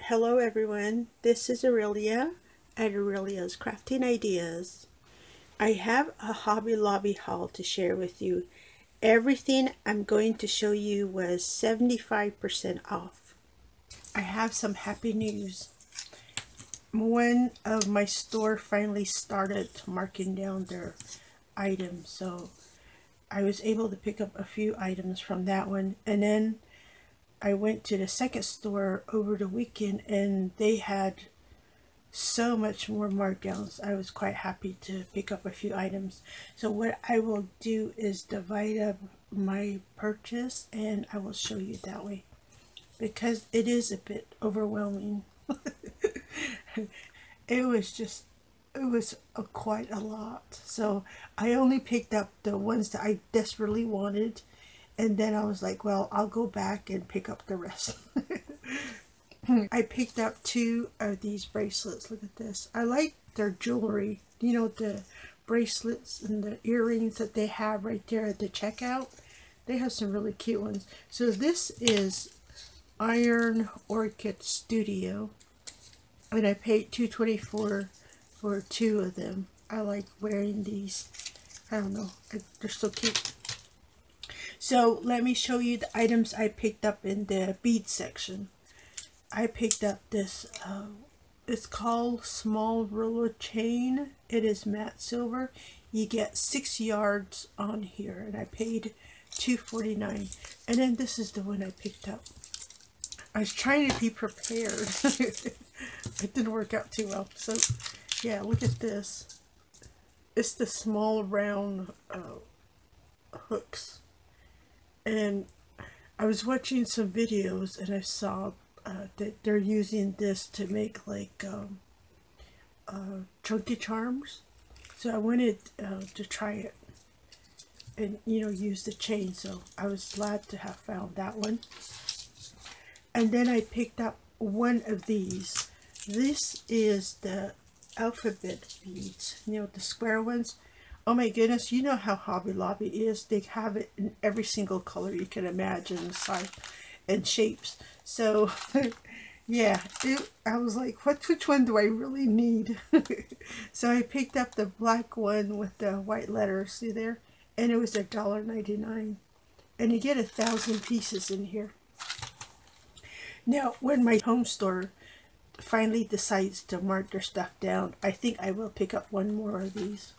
Hello everyone, this is Aurelia at Aurelia's Crafting Ideas. I have a Hobby Lobby haul to share with you. Everything I'm going to show you was 75% off. I have some happy news. One of my store finally started marking down their items, so I was able to pick up a few items from that one, and then I went to the second store over the weekend and they had so much more markdowns. I was quite happy to pick up a few items. So what I will do is divide up my purchase and I will show you that way, because it is a bit overwhelming. It was quite a lot. So I only picked up the ones that I desperately wanted. And then I was like, well, I'll go back and pick up the rest. I picked up two of these bracelets. Look at this. I like their jewelry. You know, the bracelets and the earrings that they have right there at the checkout. They have some really cute ones. So this is Iron Orchid Studio. And I paid $2.24 for two of them. I like wearing these. I don't know. They're so cute. So let me show you the items I picked up in the bead section. I picked up this, it's called Small Roller Chain. It is matte silver. You get 6 yards on here, and I paid $2.49. And then this is the one I picked up. I was trying to be prepared. It didn't work out too well. So yeah, look at this. It's the small round hooks. And I was watching some videos and I saw that they're using this to make like chunky charms. So I wanted to try it and, you know, use the chain. So I was glad to have found that one. And then I picked up one of these. This is the alphabet beads, you know, the square ones. Oh my goodness, you know how Hobby Lobby is. They have it in every single color you can imagine, size and shapes. So, yeah, I was like, which one do I really need? So I picked up the black one with the white letters, see there? And it was $1.99. And you get 1,000 pieces in here. Now, when my home store finally decides to mark their stuff down, I think I will pick up one more of these.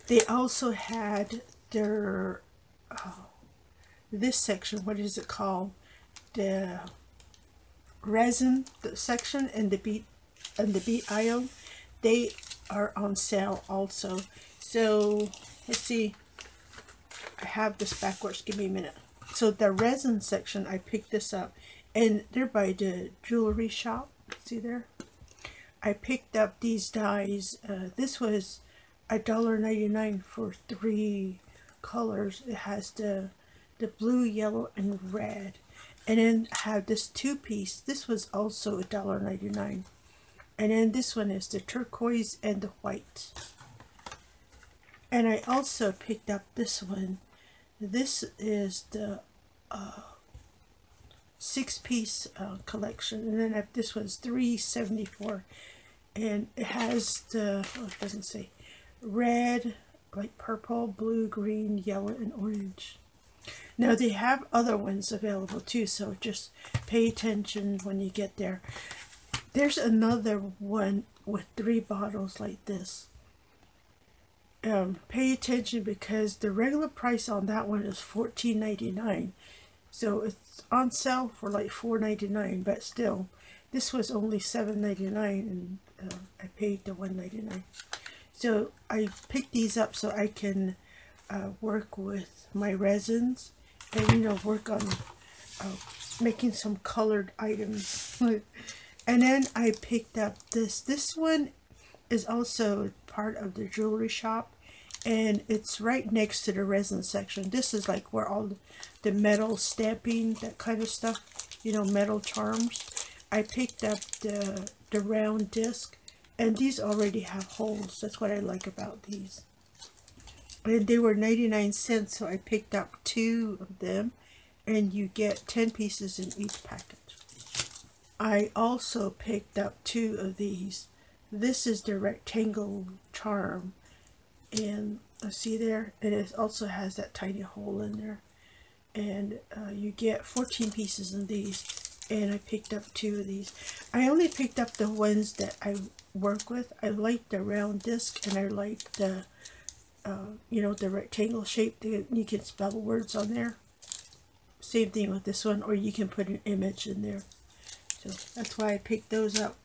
They also had their, this section, what is it called? The resin section and the bead aisle. They are on sale also. So let's see. I have this backwards. Give me a minute. So the resin section, I picked this up, and they're by the jewelry shop. See there? I picked up these dies. This was $1.99 for 3 colors. It has the blue, yellow, and red. And then I have this 2-piece. This was also $1.99. And then this one is the turquoise and the white. And I also picked up this one. This is the 6-piece collection. And then this one's $3.74. And it has the, oh, it doesn't say, red, like purple, blue, green, yellow, and orange. Now they have other ones available too, so just pay attention when you get there. There's another one with 3 bottles like this. Pay attention because the regular price on that one is $14.99. So it's on sale for like $4.99, but still, this was only $7.99 and I paid the $1.99. So I picked these up so I can work with my resins and, you know, work on making some colored items. And then I picked up this. This one is also part of the jewelry shop, and it's right next to the resin section. This is like where all the metal stamping, that kind of stuff, you know, metal charms. I picked up the round disc. And these already have holes. That's what I like about these. And they were 99 cents, so I picked up 2 of them. And you get 10 pieces in each package. I also picked up 2 of these. This is the rectangle charm, and see there, and it also has that tiny hole in there. And you get 14 pieces of these, and I picked up 2 of these. I only picked up the ones that I work with. I like the round disc, and I like the you know, the rectangle shape. You can spell words on there. Same thing with this one, or you can put an image in there. So that's why I picked those up.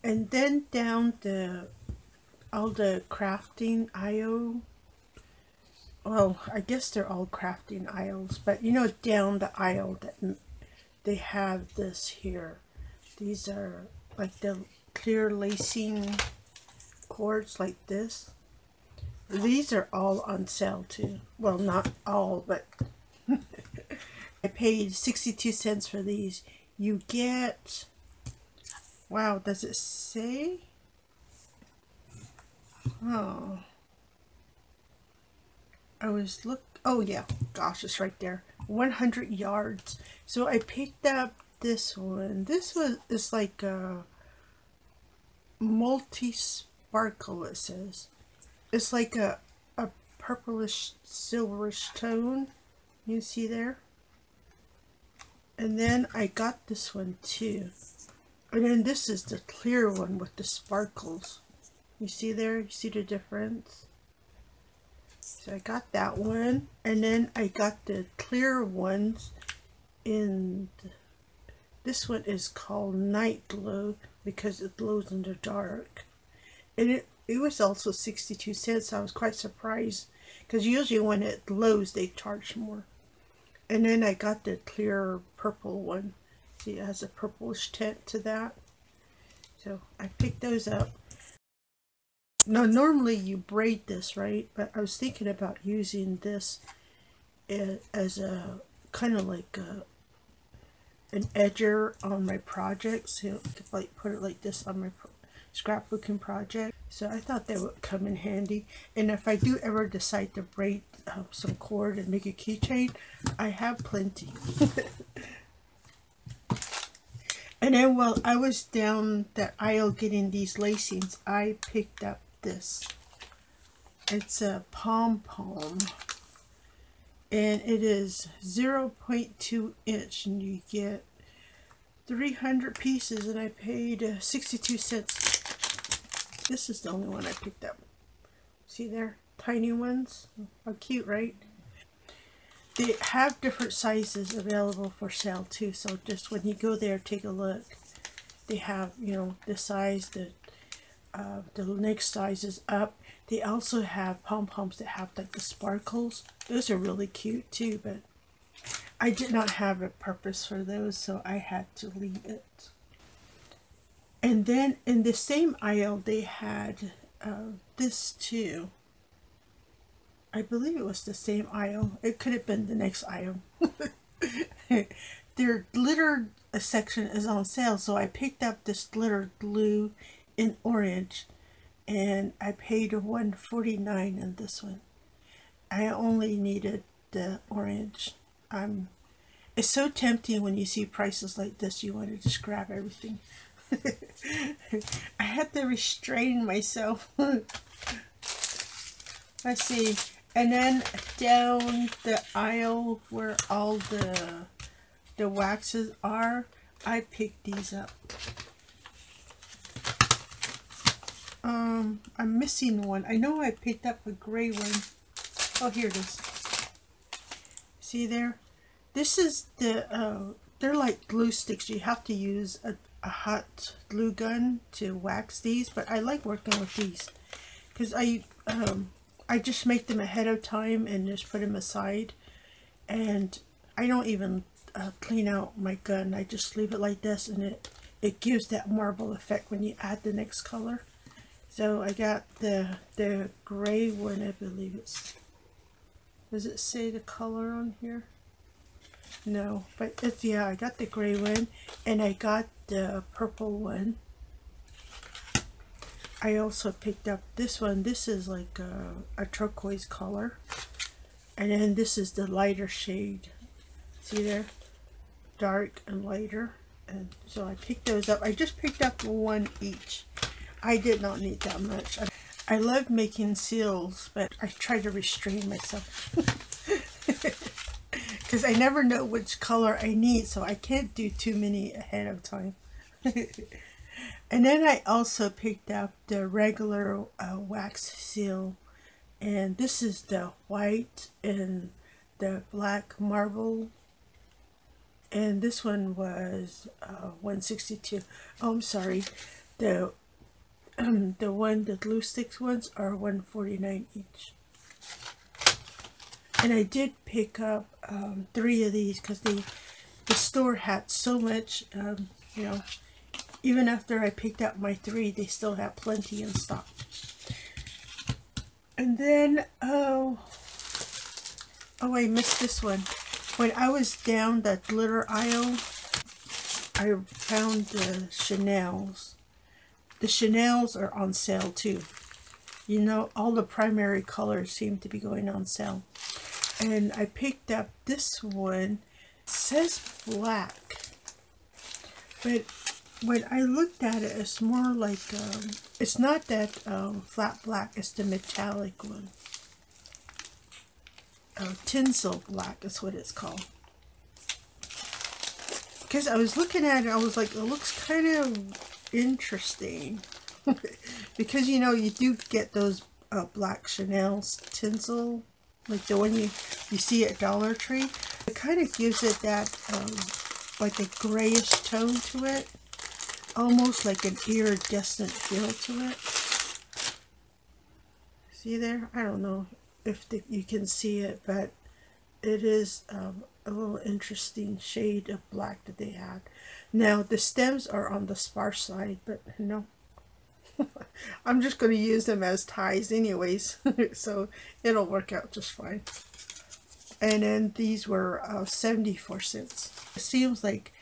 And then down all the crafting IO. Well, I guess they're all crafting aisles, but you know, down the aisle that they have this here. These are like the clear lacing cords like this. These are all on sale too. Well, not all, but I paid 62 cents for these. You get, wow, does it say? Oh, oh yeah, gosh, it's right there. 100 yards. So I picked up this one. It's like a multi-sparkle, it says. It's like a purplish silverish tone. You see there? And then I got this one too. And then this is the clear one with the sparkles. You see there? You see the difference? So I got that one. And then I got the clear ones in this one is called Night Glow because it glows in the dark. And it was also 62 cents. I was quite surprised because usually when it glows they charge more. And then I got the clear purple one. See, it has a purplish tint to that. So I picked those up. Now normally you braid this, right? But I was thinking about using this as a kind of like an edger on my projects. So to like put it like this on my scrapbooking project. So I thought that would come in handy. And if I do ever decide to braid some cord and make a keychain, I have plenty. And then while I was down that aisle getting these lacings, I picked up this. It's a pom-pom. And it is 0.2 inch, and you get 300 pieces, and I paid 62 cents. This is the only one I picked up. See there? Tiny ones. How cute, right? They have different sizes available for sale too, so just when you go there, take a look. They have, you know, the size, the next size is up. They also have pom-poms that have like the sparkles. Those are really cute too, but I did not have a purpose for those, so I had to leave it. And then in the same aisle, they had this too. I believe it was the same aisle. It could have been the next aisle. Their glitter section is on sale, so I picked up this glitter glue in orange, and I paid $1.49 in this one. I only needed the orange. It's so tempting when you see prices like this, you want to just grab everything. I had to restrain myself. Let's see. And then down the aisle where all the waxes are, I picked these up. I'm missing one. I know I picked up a gray one. Oh, here it is. See there? This is the, they're like glue sticks. You have to use a hot glue gun to wax these, but I like working with these because I just make them ahead of time and just put them aside, and I don't even clean out my gun. I just leave it like this, and it gives that marble effect when you add the next color. So I got the gray one, I believe it's, does it say the color on here? No, but it's, yeah, I got the gray one, and I got the purple one. I also picked up this one. This is like a turquoise color, and then this is the lighter shade. See there? Dark and lighter. And so I picked those up. I just picked up one each. I did not need that much. I love making seals, but I try to restrain myself. Because I never know which color I need, so I can't do too many ahead of time. And then I also picked up the regular wax seal. And this is the white and the black marble. And this one was $162. Oh, I'm sorry. The glue sticks ones are $149 each. And I did pick up 3 of these because the store had so much. You know, even after I picked up my 3, they still have plenty in stock. And then I missed this one. When I was down that glitter aisle, I found the Chanel's. The Chanel's are on sale too. You know, all the primary colors seem to be going on sale. And I picked up this one. It says black, but when I looked at it, it's more like, it's not that flat black, it's the metallic one. Tinsel black is what it's called. Because I was looking at it, I was like, it looks kind of interesting. Because, you know, you do get those black Chanel's tinsel, like the one you see at Dollar Tree. It kind of gives it that, like a grayish tone to it. Almost like an iridescent feel to it. See there? I don't know if you can see it, but it is a little interesting shade of black that they had. Now the stems are on the sparse side, but no. I'm just going to use them as ties anyways, so it'll work out just fine. And then these were 74 cents. It seems like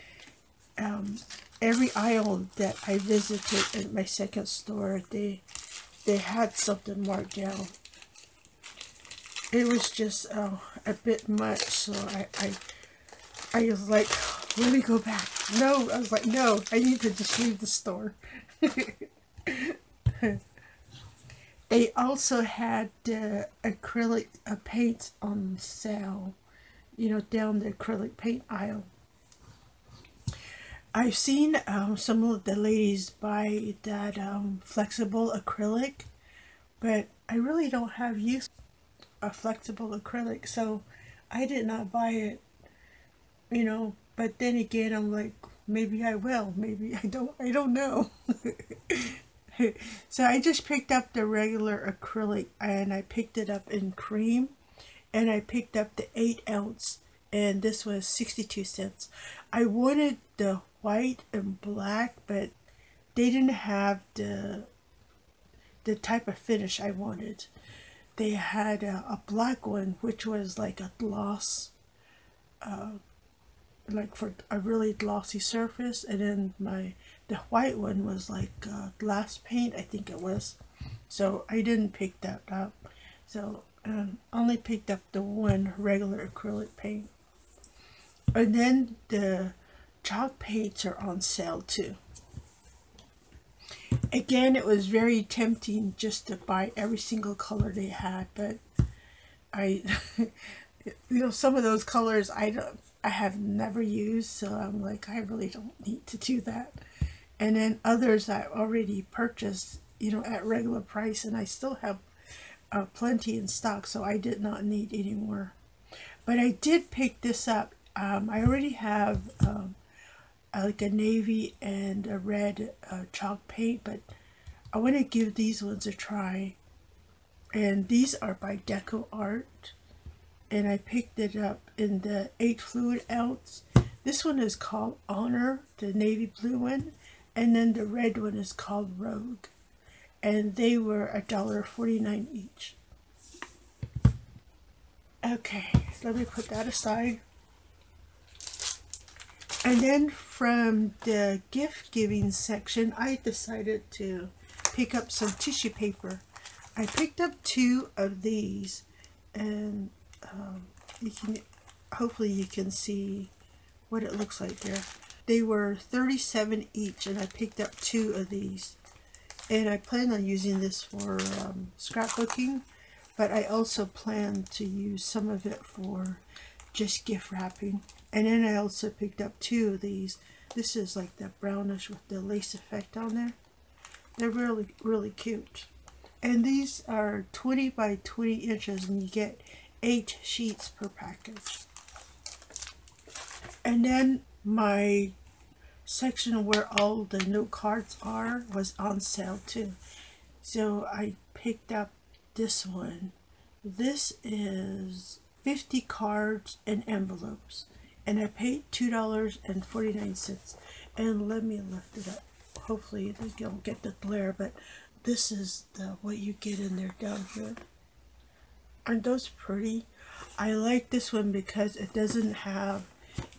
every aisle that I visited at my second store, they had something marked down. It was just a bit much, so I was like, let me go back. No, I was like, no, I need to just leave the store. They also had acrylic paints on sale, you know, down the acrylic paint aisle. I've seen some of the ladies buy that flexible acrylic, but I really don't have use a flexible acrylic, so I did not buy it, you know. But then again, I'm like, maybe I will, maybe I don't know. So I just picked up the regular acrylic, and I picked it up in cream, and I picked up the 8-ounce, and this was 62 cents. I wanted the white and black, but they didn't have the type of finish I wanted. They had a black one, which was like a gloss, like for a really glossy surface, and then the white one was like glass paint, I think it was. So I didn't pick that up. So only picked up the one regular acrylic paint. And then the chalk paints are on sale too. Again, it was very tempting just to buy every single color they had, but I, you know, some of those colors I have never used, so I'm like, I really don't need to do that. And then others I already purchased, you know, at regular price, and I still have plenty in stock, so I did not need any more. But I did pick this up. I already have like a navy and a red chalk paint, but I want to give these ones a try. And these are by Deco Art, and I picked it up in the 8 fluid ounce. This one is called Honor, the navy blue one, and then the red one is called Rogue, and they were $1.49 each. Okay, let me put that aside. And then from the gift giving section, I decided to pick up some tissue paper. I picked up 2 of these, and hopefully you can see what it looks like there. They were $37 each, and I picked up 2 of these. And I plan on using this for scrapbooking, but I also plan to use some of it for just gift wrapping. And then I also picked up 2 of these. This is like the brownish with the lace effect on there. They're really, really cute. And these are 20 by 20 inches, and you get 8 sheets per package. And then my section where all the note cards are was on sale too. So I picked up this one. This is 50 cards and envelopes. And I paid $2.49. And let me lift it up. Hopefully they don't get the glare, but this is what you get in there down here. Aren't those pretty? I like this one because it doesn't have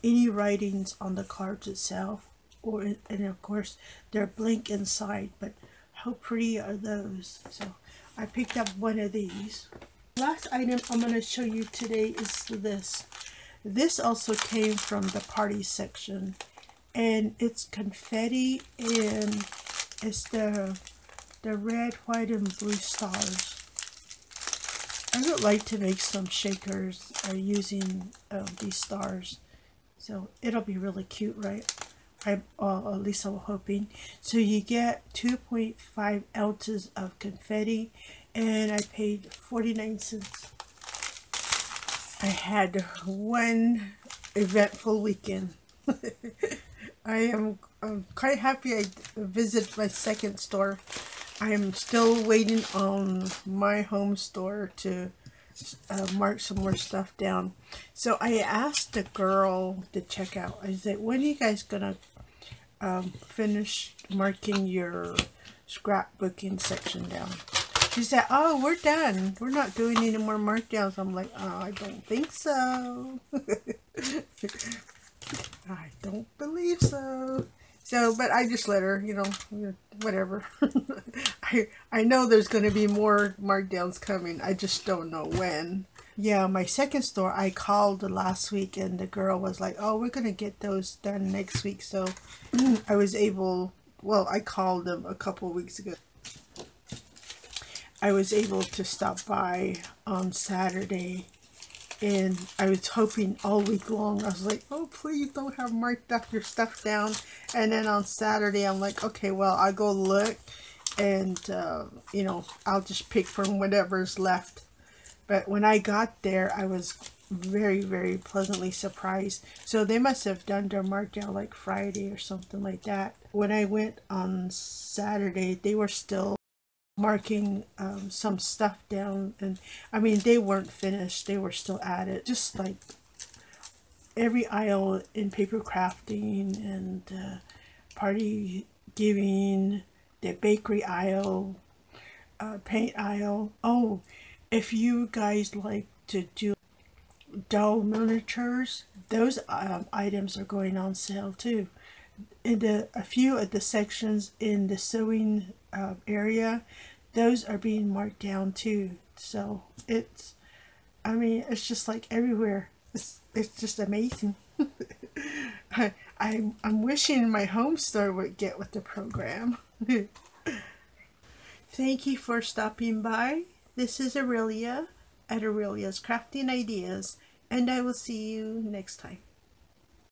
any writings on the cards itself, and of course they're blank inside, but how pretty are those? So I picked up one of these. Last item I'm going to show you today is this. This also came from the party section, and it's confetti, and it's the red, white, and blue stars. I would like to make some shakers using these stars, so it'll be really cute, right? At least I'm hoping. So you get 2.5 ounces of confetti, and I paid 49 cents. I had one eventful weekend. I'm quite happy I visited my second store. I am still waiting on my home store to mark some more stuff down. So I asked the girl to check out. I said, when are you guys gonna finish marking your scrapbooking section down? She said, oh, we're done. We're not doing any more markdowns. I'm like, oh, I don't think so. I don't believe so. So, but I just let her, you know, whatever. I know there's going to be more markdowns coming. I just don't know when. Yeah, my second store, I called last week, and the girl was like, oh, we're going to get those done next week. So I was able, well, I called them a couple of weeks ago. I was able to stop by on Saturday, and I was hoping all week long. I was like, oh, please don't have marked up your stuff down. And then on Saturday, I'm like, okay, well, I'll go look, and, you know, I'll just pick from whatever's left. But when I got there, I was very, very pleasantly surprised. So they must have done their markdown like Friday or something like that. When I went on Saturday, they were still marking some stuff down, and I mean, they weren't finished, they were still at it, just like every aisle in paper crafting and party giving, the bakery aisle, paint aisle. Oh, if you guys like to do doll miniatures, those items are going on sale too. In a few of the sections in the sewing area, those are being marked down too. So it's, I mean, it's just like everywhere. It's just amazing. I'm wishing my home store would get with the program. Thank you for stopping by. This is Aurelia at Aurelia's Crafting Ideas, and I will see you next time.